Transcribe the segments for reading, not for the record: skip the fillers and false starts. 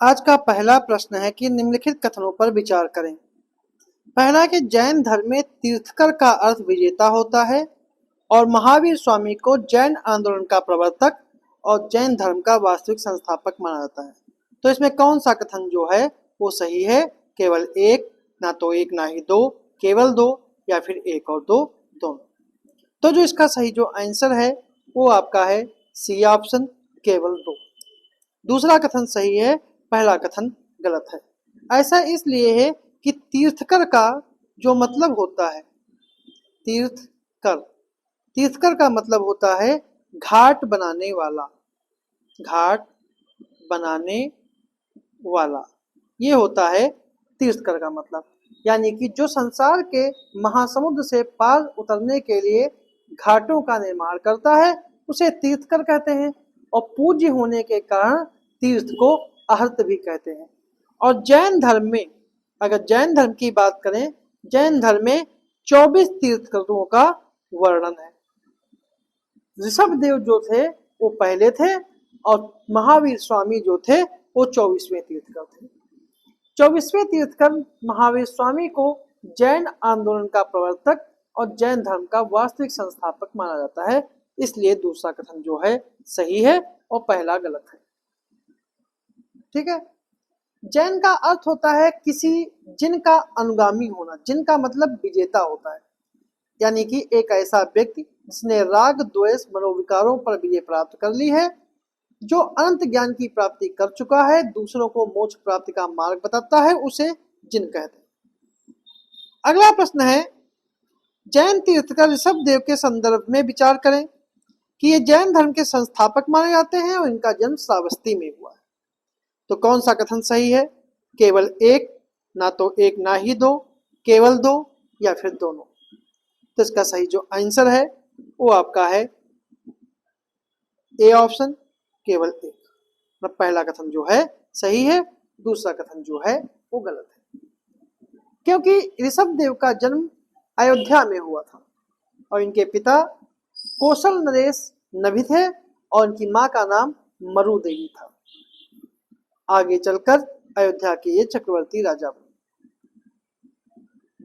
आज का पहला प्रश्न है कि निम्नलिखित कथनों पर विचार करें। पहला है कि जैन धर्म में तीर्थकर का अर्थ विजेता होता है और महावीर स्वामी को जैन आंदोलन का प्रवर्तक और जैन धर्म का वास्तविक संस्थापक माना जाता है। तो इसमें कौन सा कथन जो है वो सही है? केवल एक, ना तो एक ना ही दो, केवल दो, या फिर एक और दो, दोनों। तो जो इसका सही जो आंसर है वो आपका है सी ऑप्शन, केवल दो। दूसरा कथन सही है, पहला कथन गलत है। ऐसा इसलिए है कि तीर्थकर का जो मतलब होता है, तीर्थकर, तीर्थकर का मतलब होता है घाट बनाने वाला, घाट बनाने वाला, ये होता है तीर्थकर का मतलब। यानी कि जो संसार के महासमुद्र से पार उतरने के लिए घाटों का निर्माण करता है उसे तीर्थकर कहते हैं, और पूज्य होने के कारण तीर्थ को अर्हत भी कहते हैं। और जैन धर्म में, अगर जैन धर्म की बात करें, जैन धर्म में 24 तीर्थकरों का वर्णन है। ऋषभ देव जो थे वो पहले थे और महावीर स्वामी जो थे वो 24वें तीर्थकर थे। 24वें तीर्थकर महावीर स्वामी को जैन आंदोलन का प्रवर्तक और जैन धर्म का वास्तविक संस्थापक माना जाता है। इसलिए दूसरा कथन जो है सही है और पहला गलत है। ठीक है। जैन का अर्थ होता है किसी जिन का अनुगामी होना, जिनका मतलब विजेता होता है, यानी कि एक ऐसा व्यक्ति जिसने राग द्वेष मनोविकारों पर विजय प्राप्त कर ली है, जो अनंत ज्ञान की प्राप्ति कर चुका है, दूसरों को मोक्ष प्राप्ति का मार्ग बताता है, उसे जिन कहते हैं। अगला प्रश्न है, जैन तीर्थकर ऋषभ देव के संदर्भ में विचार करें कि ये जैन धर्म के संस्थापक माने जाते हैं और इनका जन्म श्रावस्ती में हुआ है। तो कौन सा कथन सही है? केवल एक, ना तो एक ना ही दो, केवल दो, या फिर दोनों। तो इसका सही जो आंसर है वो आपका है ए ऑप्शन, केवल एक। मतलब पहला कथन जो है सही है, दूसरा कथन जो है वो गलत है। क्योंकि ऋषभ देव का जन्म अयोध्या में हुआ था और इनके पिता कौशल नरेश नभि थे और इनकी मां का नाम मरु देवी था। आगे चलकर अयोध्या के ये चक्रवर्ती राजा बने।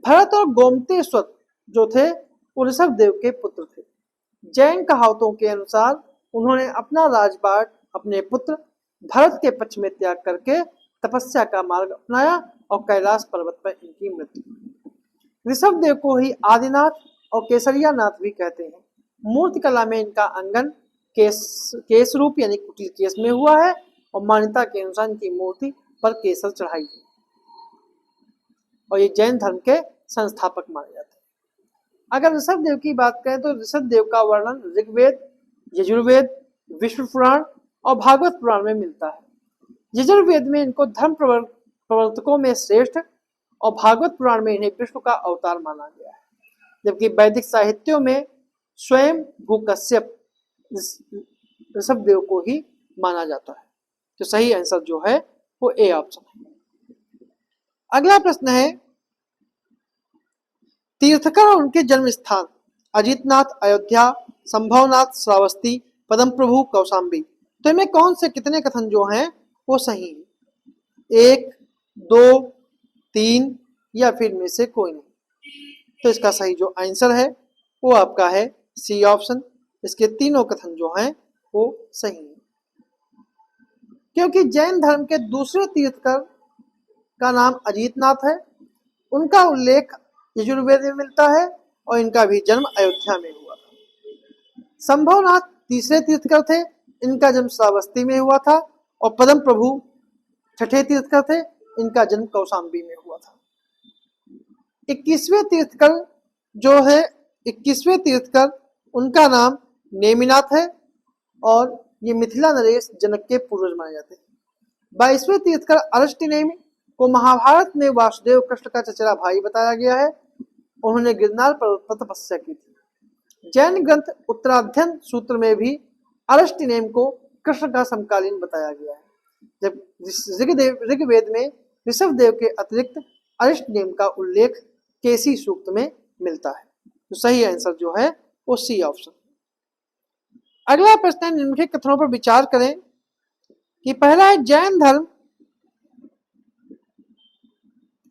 भरत और गोमतेश्वर जो थे वो ऋषभ देव के पुत्र थे। जैन कहावतों के अनुसार उन्होंने अपना राजपाट अपने पुत्र भरत के पक्ष में त्याग करके तपस्या का मार्ग अपनाया और कैलाश पर्वत पर इनकी मृत्यु हुई। ऋषभ देव को ही आदिनाथ और केसरिया नाथ भी कहते हैं। मूर्ति कला में इनका अंगन केस रूप यानी कुटिल केस में हुआ है और मान्यता के अनुसार इनकी मूर्ति पर केसर चढ़ाई है और ये जैन धर्म के संस्थापक माने जाते हैं। अगर ऋषभ देव की बात करें तो ऋषभ देव का वर्णन ऋग्वेद, यजुर्वेद, विष्णु पुराण और भागवत पुराण में मिलता है। यजुर्वेद में इनको धर्म प्रवर्तकों में श्रेष्ठ और भागवत पुराण में इन्हें विष्णु का अवतार माना गया है, जबकि वैदिक साहित्यों में स्वयं भूकश्यप ऋषभ देव को ही माना जाता है। तो सही आंसर जो है वो ए ऑप्शन है। अगला प्रश्न है, तीर्थकर और उनके जन्म स्थान अजितनाथ अयोध्या, संभवनाथ श्रावस्ती, पद्म प्रभु कौशाम्बी। तो इनमें कौन से कितने कथन जो हैं वो सही है? एक, दो, तीन, या फिर में से कोई नहीं। तो इसका सही जो आंसर है वो आपका है सी ऑप्शन। इसके तीनों कथन जो हैं वो सही है, क्योंकि जैन धर्म के दूसरे तीर्थकर का नाम अजितनाथ है। उनका उल्लेख यजुर्वेद में मिलता है और इनका भी जन्म अयोध्या में हुआ था। संभवनाथ तीसरे तीर्थकर थे, इनका जन्म श्रावस्ती में हुआ था। और पद्म प्रभु छठे तीर्थकर थे, इनका जन्म कौशाम्बी में हुआ था। 21वें तीर्थकर जो है, 21वें तीर्थकर उनका नाम नेमिनाथ है और ये मिथिला नरेश जनक के पूर्वज माने जाते हैं। 22वें तीर्थकर अरष्टिनेमि को महाभारत में वासुदेव कृष्ण का चचेरा भाई बताया गया है। उन्होंने गिरनार पर्वत पर तपस्या की थी। जैन ग्रंथ उत्तराध्ययन सूत्र में भी अरष्टिनेम को कृष्ण का समकालीन बताया गया है, जब ऋग्वेद में ऋषभ देव के अतिरिक्त अरष्टिनेम का उल्लेख केसी सूक्त में मिलता है। तो सही आंसर जो है वो सी ऑप्शन। अगला प्रश्न है, निम्नलिखित कथनों पर विचार करें कि पहला है, जैन धर्म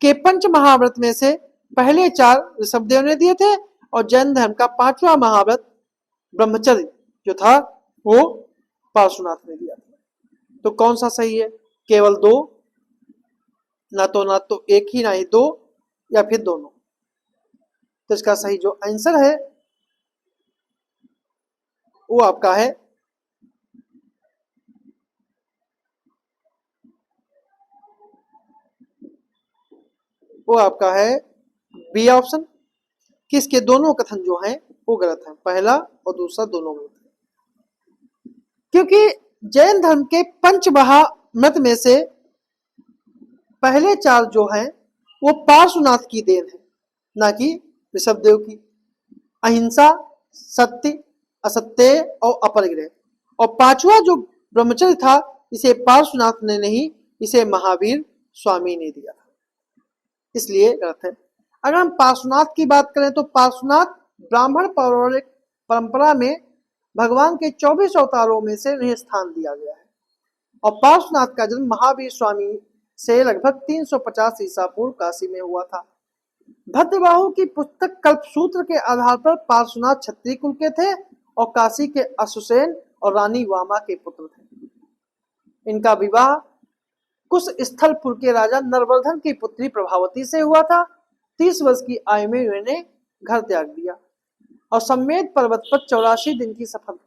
के पंच महाव्रत में से पहले 4 ऋषभदेव ने दिए थे और जैन धर्म का 5वां महाव्रत ब्रह्मचर्य जो था वो पार्श्वनाथ ने दिया था। तो कौन सा सही है? केवल 2, ना तो एक ही, ना ही 2, या फिर दोनों। तो इसका सही जो आंसर है वो आपका है बी ऑप्शन, कि इसके दोनों कथन जो हैं वो गलत है। पहला और दूसरा दोनों गलत है, क्योंकि जैन धर्म के पंच महामत में से पहले 4 जो हैं वो पार्श्वनाथ की देन है, ना कि ऋषभदेव की। अहिंसा, सत्य, असत्य और अपरिग्रह। और 5वां जो ब्रह्मचर्य था इसे पार्श्वनाथ ने नहीं, इसे महावीर स्वामी ने दिया था, इसलिए गलत है। अगर हम पार्श्वनाथ की बात करें तो पार्श्वनाथ ब्राह्मण पौराणिक परंपरा में भगवान के 24 अवतारों में से उन्हें स्थान दिया गया है। और पार्श्वनाथ का जन्म महावीर स्वामी से लगभग 350 ईसा पूर्व काशी में हुआ था। भद्रबाहु की पुस्तक कल्पसूत्र के आधार पर पार्श्वनाथ क्षत्रिय कुल के थे और काशी के अश्वसेन और रानी वामा के पुत्र थे। इनका विवाह कुश स्थलपुर के राजा नरवर्धन की पुत्री प्रभावती से हुआ था। 30 वर्ष की आयु में उन्होंने घर त्याग दिया और सम्मेद पर्वत पर 84 दिन की सफल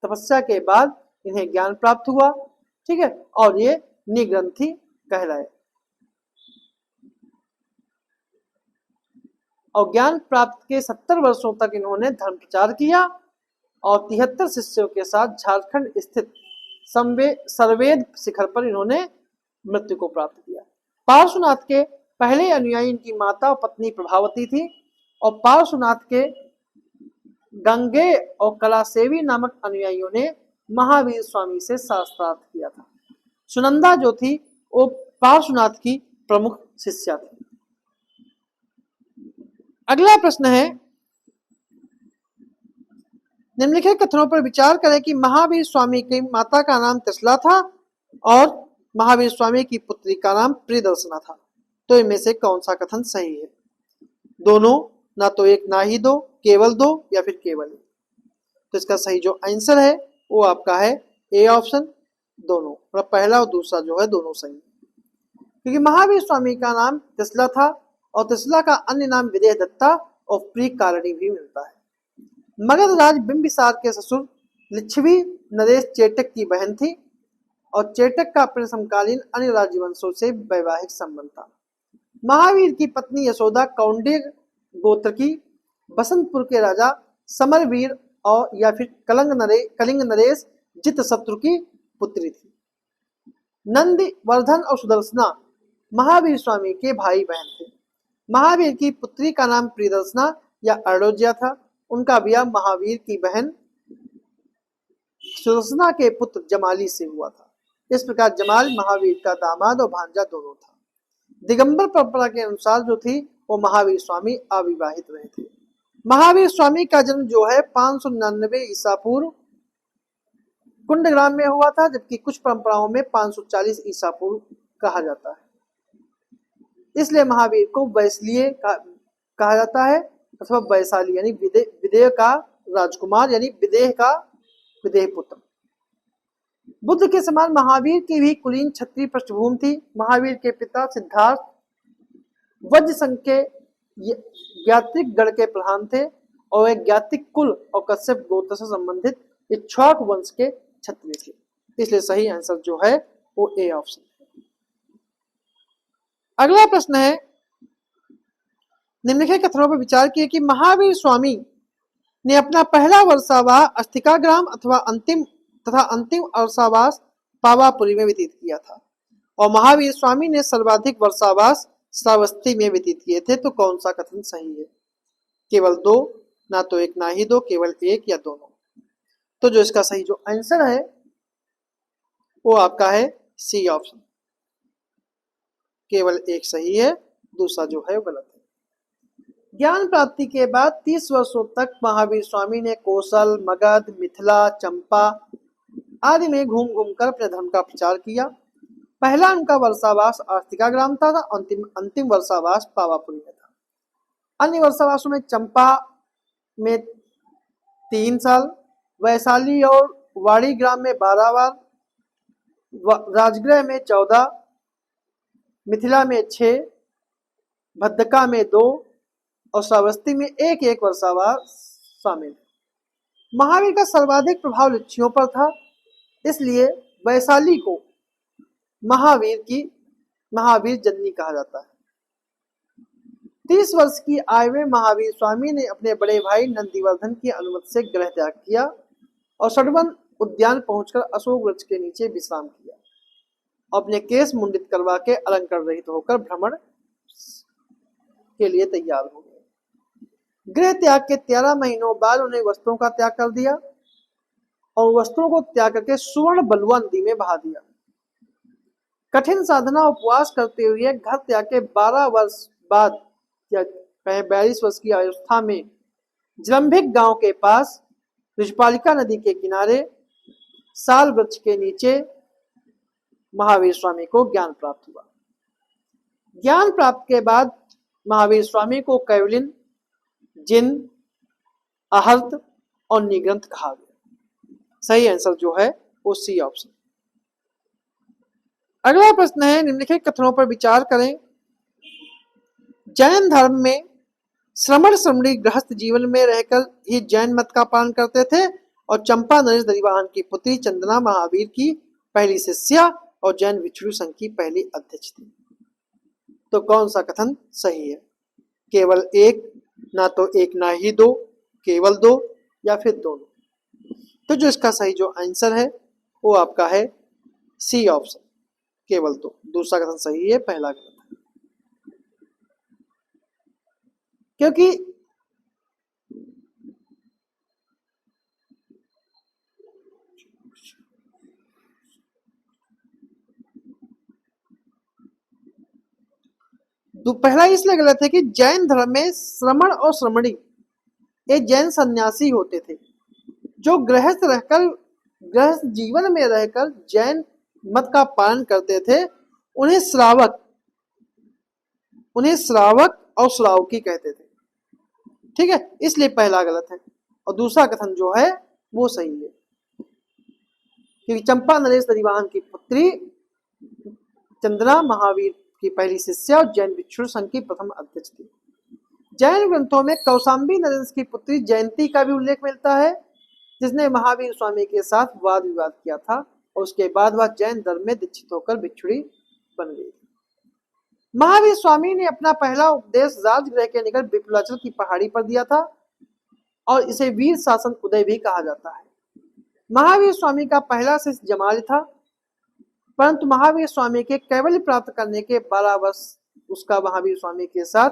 तपस्या के बाद इन्हें ज्ञान प्राप्त हुआ। ठीक है, और ये निग्रंथी कहलाए। और ज्ञान प्राप्त के 70 वर्षों तक इन्होंने धर्म प्रचार किया और 73 शिष्यों के साथ झारखंड स्थित सर्वेद शिखर पर इन्होंने मृत्यु को प्राप्त किया। पार्श्वनाथ के पहले अनुयायी इनकी माता और पत्नी प्रभावती थी और पार्श्वनाथ के गंगे और कलासेवी नामक अनुयायियों ने महावीर स्वामी से शास्त्रार्थ किया था। सुनंदा जो थी वो पार्श्वनाथ की प्रमुख शिष्या थी। अगला प्रश्न है, निम्नलिखित कथनों पर विचार करें कि महावीर स्वामी की माता का नाम त्रिशला था और महावीर स्वामी की पुत्री का नाम प्रियदर्शना था। तो इनमें से कौन सा कथन सही है? दोनों, ना तो एक, ना ही 2, केवल 2, या फिर केवल 1। तो इसका सही जो आंसर है वो आपका है ए ऑप्शन, दोनों। मतलब पहला और दूसरा जो है दोनों सही, क्योंकि महावीर स्वामी का नाम त्रिशला था और त्रिशला का अन्य नाम विदेह दत्ता और प्रिय कारणी भी मिलता है। मगध राज बिंबिसार के ससुर लिच्छवी नरेश चेटक की बहन थी और चेटक का अपने समकालीन अन्य राजवंशों से वैवाहिक संबंध था। महावीर की पत्नी यशोदा कौंडिय गोत्र की बसंतपुर के राजा समरवीर और या फिर कलिंग नरेश जितशत्रु की पुत्री थी। नंदी, वर्धन और सुदर्शना महावीर स्वामी के भाई बहन थे। महावीर की पुत्री का नाम प्रियदर्शना या अर्डोजिया था। उनका ब्याह महावीर की बहन सुदर्शना के पुत्र जमाली से हुआ था। इस प्रकार जमाल महावीर का दामाद और भांजा दोनों था। दिगंबर परंपरा के अनुसार जो थी वो महावीर स्वामी अविवाहित रहे थे। महावीर स्वामी का जन्म जो है 599 ईसा पूर्व कुंडग्राम में हुआ था, जबकि कुछ परंपराओं में 540 ईसा पूर्व कहा जाता है। इसलिए महावीर को वैसलीय कहा जाता है अथवा वैशाली यानी विदेह का राजकुमार यानी विदेह पुत्र। बुद्ध के समान महावीर की भी कुलीन क्षत्रिय पृष्ठभूमि थी। महावीर के पिता सिद्धार्थ वज्र संघ के ज्ञात्रिक गण के प्रधान थे और एक ज्ञात्रिक कुल और कश्यप गोत्र से संबंधित इक्ष्वाकु वंश के क्षत्रिय थे। इसलिए सही आंसर जो है वो ए ऑप्शन है। अगला प्रश्न है, निम्नलिखित कथनों पर विचार किए कि महावीर स्वामी ने अपना पहला वर्षावास अस्तिकाग्राम अथवा अंतिम वर्षावास पावापुरी में व्यतीत किया था और महावीर स्वामी ने सर्वाधिक वर्षावास श्रावस्ती में व्यतीत किए थे। तो कौन सा कथन सही है? केवल 2, ना तो एक, ना ही 2, केवल 1 या दोनों। तो जो इसका सही जो आंसर है वो आपका है सी ऑप्शन, केवल 1 सही है, दूसरा जो है वो गलत है। ज्ञान प्राप्ति के बाद 30 वर्षों तक महावीर स्वामी ने कौशल, मगध, मिथिला, चंपा आदि में घूम घूम कर अपने धर्म का प्रचार किया। पहला उनका वर्षावास आस्तिका ग्राम था, अंतिम अंतिम वर्षावास पावापुरी में था। अन्य वर्षावासों में चंपा में 3 साल, वैशाली और वाड़ी ग्राम में 12 बार, राजगृह में 14, मिथिला में 6, भद्दका में 2 और श्रावस्ती में 1 वर्षावास शामिल है। महावीर का सर्वाधिक प्रभाव लिच्छियों पर था, इसलिए वैशाली को महावीर जननी कहा जाता है। 30 वर्ष की आयु में महावीर स्वामी ने अपने बड़े भाई नंदीवर्धन की अनुमति से गृह त्याग किया और सटवन उद्यान पहुंचकर अशोक वृक्ष के नीचे विश्राम किया। अपने केस मुंडित करवा के अलंकार रहित होकर भ्रमण के लिए तैयार हो गए। गृह त्याग के 13 महीनों बाद उन्हें वस्त्रों का त्याग कर दिया और वस्त्रों को त्याग करके सुवर्ण बलुआ नदी में बहा दिया। कठिन साधना उपवास करते हुए घर त्याग के 12 वर्ष बाद 42 वर्ष की अवस्था में जलंभिक गांव के पास ऋषपालिका नदी के किनारे साल वृक्ष के नीचे महावीर स्वामी को ज्ञान प्राप्त हुआ। ज्ञान प्राप्त के बाद महावीर स्वामी को कैवलिन, जिन, आहर्त और निग्रंथ कहा गया। सही आंसर जो है वो सी ऑप्शन। अगला प्रश्न है, निम्नलिखित कथनों पर विचार करें। जैन धर्म में श्रमण श्रमणी गृहस्थ जीवन में रहकर ही जैन मत का पालन करते थे और चंपा नरेश दरिवाहन की पुत्री चंदना महावीर की पहली शिष्या और जैन भिक्षु संघ की पहली अध्यक्ष थी। तो कौन सा कथन सही है? केवल एक, ना तो एक ना ही दो, केवल दो या फिर दोनों। तो जो इसका सही जो आंसर है वो आपका है सी ऑप्शन, केवल दो। दूसरा कथन सही है, पहला गलत है। क्योंकि पहला इसलिए गलत है कि जैन धर्म में श्रमण और श्रमणी ये जैन सन्यासी होते थे जो गृहस्थ जीवन में रहकर जैन मत का पालन करते थे। उन्हें श्रावक और श्रावकी कहते थे। ठीक है, इसलिए पहला गलत है और दूसरा कथन जो है वो सही है, क्योंकि चंपा नरेश दरिवाहन की पुत्री चंदना महावीर की पहली शिष्या और जैन भिक्षु संघ की प्रथम अध्यक्ष थी। जैन ग्रंथों में कौशाम्बी नरेश की पुत्री जयंती का भी उल्लेख मिलता है, जिसने महावीर स्वामी के साथ वाद विवाद किया था और उसके बाद वह जैन धर्म में दीक्षित होकर भिक्षुणी बन गई। महावीर स्वामी ने अपना पहला उपदेश राजगृह के निकट विपुलाचल की पहाड़ी पर दिया था और इसे वीर शासन उदय भी कहा जाता है। महावीर स्वामी का पहला शिष्य जमाल था, परंतु महावीर स्वामी के कैवल्य प्राप्त करने के 12 वर्ष उसका महावीर स्वामी के साथ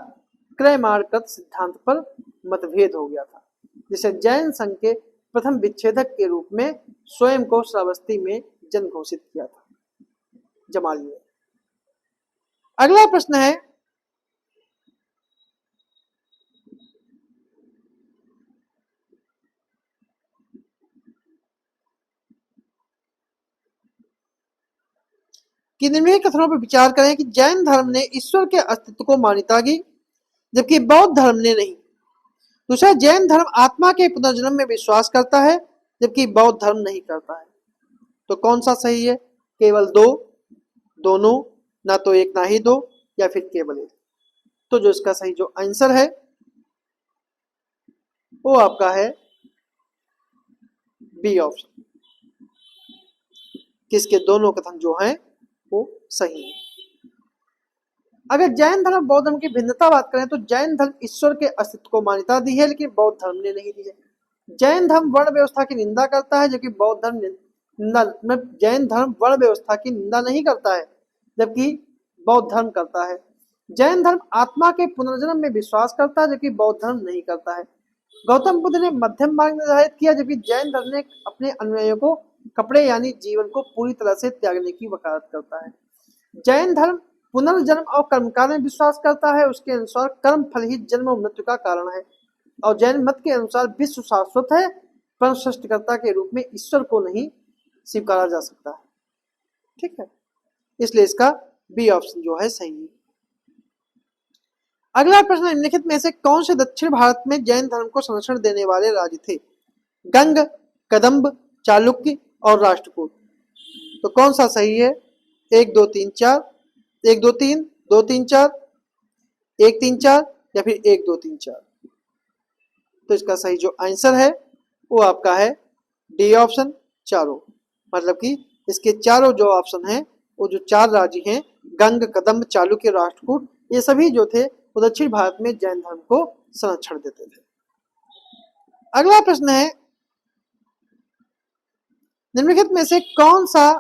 क्रयमाणकृत सिद्धांत पर मतभेद हो गया था, जिसे जैन संघ के प्रथम विच्छेदक के रूप में स्वयं को श्रावस्ती में जन घोषित किया था जमाल ने। अगला प्रश्न है, कि निम्नलिखित कथनों पर विचार करें कि जैन धर्म ने ईश्वर के अस्तित्व को मान्यता दी जबकि बौद्ध धर्म ने नहीं। दूसरा, जैन धर्म आत्मा के पुनर्जन्म में विश्वास करता है जबकि बौद्ध धर्म नहीं करता है। तो कौन सा सही है? केवल दो, दोनों, ना तो एक ना ही दो या फिर केवल एक। तो जो इसका सही जो आंसर है वो आपका है बी ऑप्शन, किसके दोनों कथन जो हैं वो सही है। अगर जैन धर्म बौद्ध धर्म की भिन्नता बात करें तो जैन धर्म ईश्वर के अस्तित्व को मान्यता दी है, लेकिन बौद्ध धर्म ने नहीं दी है। जैन धर्म वर्ण व्यवस्था की निंदा करता है जबकि बौद्ध धर्म जैन धर्म वर्ण व्यवस्था की निंदा नहीं करता है जबकि बौद्ध धर्म करता है। जैन धर्म आत्मा के पुनर्जन्म में विश्वास करता है जबकि बौद्ध धर्म नहीं करता है। गौतम बुद्ध ने मध्यम मार्ग निर्धारित किया जबकि जैन धर्म ने अपने अनुयायियों को कपड़े यानी जीवन को पूरी तरह से त्यागने की वकालत करता है। जैन धर्म पुनर्जन्म और कर्मकाल में विश्वास करता है, उसके अनुसार कर्म फल ही जन्म और मृत्यु का कारण है और जैन मत के अनुसार विश्व शाश्वत है, पर सृष्टिकर्ता के रूप में ईश्वर को नहीं स्वीकारा जा सकता है। ठीक है, इसलिए इसका बी ऑप्शन जो है सही है। अगला प्रश्न, निम्नलिखित में से कौन से दक्षिण भारत में जैन धर्म को संरक्षण देने वाले राज्य थे? गंग, कदम्ब, चालुक्य और राष्ट्रकूट। तो कौन सा सही है? 1 2 3 4, 1 2 3, 2 3 4, 1 3 4 या फिर 1 2 3 4। तो इसका सही जो आंसर है वो आपका है डी ऑप्शन, चारों। मतलब कि इसके चारों जो ऑप्शन हैं वो जो 4 राज्य हैं, गंग, कदम्ब, चालुक्य, राष्ट्रकूट, ये सभी जो थे वो दक्षिण भारत में जैन धर्म को संरक्षण देते थे। अगला प्रश्न है, निम्नलिखित में से कौन सा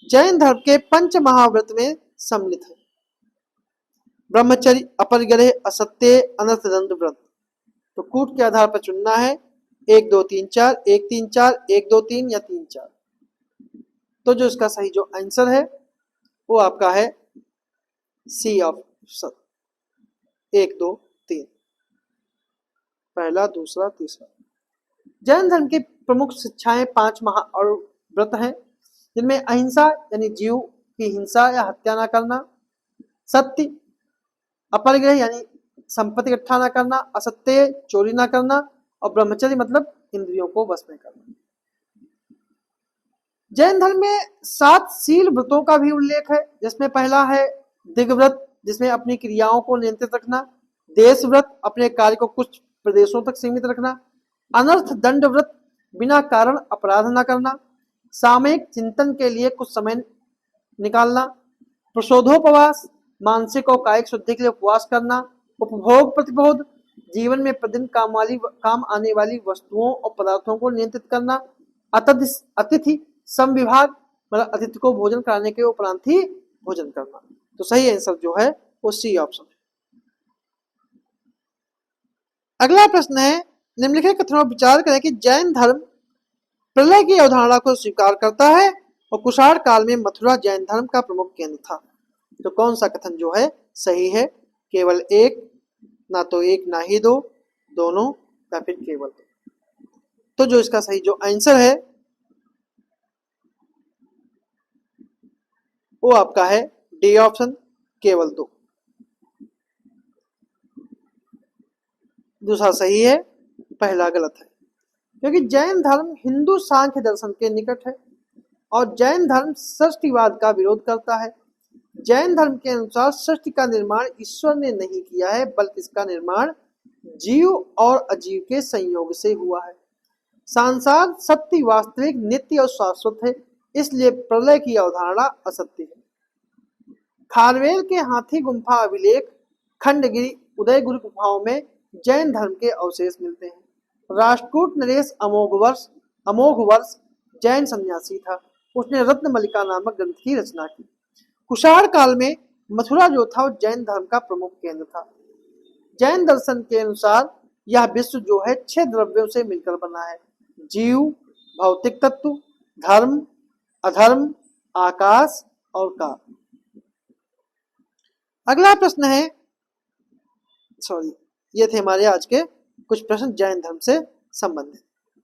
जैन धर्म के पंच महाव्रत में सम्मिलित है? ब्रह्मचर्य, अपरिग्रह, असत्य, अनर्थ दंड व्रत। तो कूट के आधार पर चुनना है, 1 2 3 4, 1 3 4, 1 2 3 या 3 4। तो जो इसका सही जो आंसर है वो आपका है सी ऑप्शन, 1 2 3, पहला, दूसरा, तीसरा। जैन धर्म की प्रमुख शिक्षाएं 5 महा और व्रत हैं, जिनमें अहिंसा यानी जीव की हिंसा या हत्या न करना, सत्य, अपरिग्रह यानी संपत्ति इकट्ठा न करना, असत्य चोरी न करना, और ब्रह्मचर्य मतलब इंद्रियों को वश में करना। जैन धर्म में 7 शील व्रतों का भी उल्लेख है, जिसमें पहला है दिग्व्रत, जिसमें अपनी क्रियाओं को नियंत्रित रखना, देश व्रत, अपने कार्य को कुछ प्रदेशों तक सीमित रखना, अनर्थ दंड व्रत, बिना कारण अपराध न करना, सामयिक चिंतन के लिए कुछ समय निकालना, प्रसोधोपवास, मानसिक और कायिक शुद्धि के लिए उपवास करना, उपभोग प्रतिबोध, जीवन में प्रतिदिन काम आने वाली वस्तुओं और पदार्थों को नियंत्रित करना, अतिथि समविभाग, मतलब अतिथि को भोजन कराने के उपरांत ही भोजन करना। तो सही आंसर जो है वो सी ऑप्शन है। अगला प्रश्न है, निम्नलिखित कथनों पर विचार करें कि जैन धर्म प्रलय की अवधारणा को स्वीकार करता है और कुषाण काल में मथुरा जैन धर्म का प्रमुख केंद्र था। तो कौन सा कथन जो है सही है? केवल एक, ना तो एक ना ही दो, दोनों या फिर केवल दो। तो जो इसका सही जो आंसर है वो आपका है डी ऑप्शन, केवल दो। दूसरा सही है, पहला गलत है, क्योंकि जैन धर्म हिंदू सांख्य दर्शन के निकट है और जैन धर्म सृष्टिवाद का विरोध करता है। जैन धर्म के अनुसार सृष्टि का निर्माण ईश्वर ने नहीं किया है, बल्कि इसका निर्माण जीव और अजीव के संयोग से हुआ है। संसार सत्य, वास्तविक, नित्य और शाश्वत है, इसलिए प्रलय की अवधारणा असत्य है। खारवेल के हाथी गुम्फा अभिलेख, खंडगिरी, उदयगिरि गुफाओं में जैन धर्म के अवशेष मिलते हैं। राष्ट्रकूट नरेश अमोघ वर्ष जैन सन्यासी था, उसने रत्नमलिका नामक ग्रंथ की रचना की। कुषाण काल में मथुरा जो था वो जैन धर्म का प्रमुख केंद्र था। जैन दर्शन के अनुसार यह विश्व जो है 6 द्रव्यों से मिलकर बना है: जीव, भौतिक तत्व, धर्म, अधर्म, आकाश और काल। अगला प्रश्न है, ये थे हमारे आज के कुछ प्रश्न जैन धर्म से संबंधित।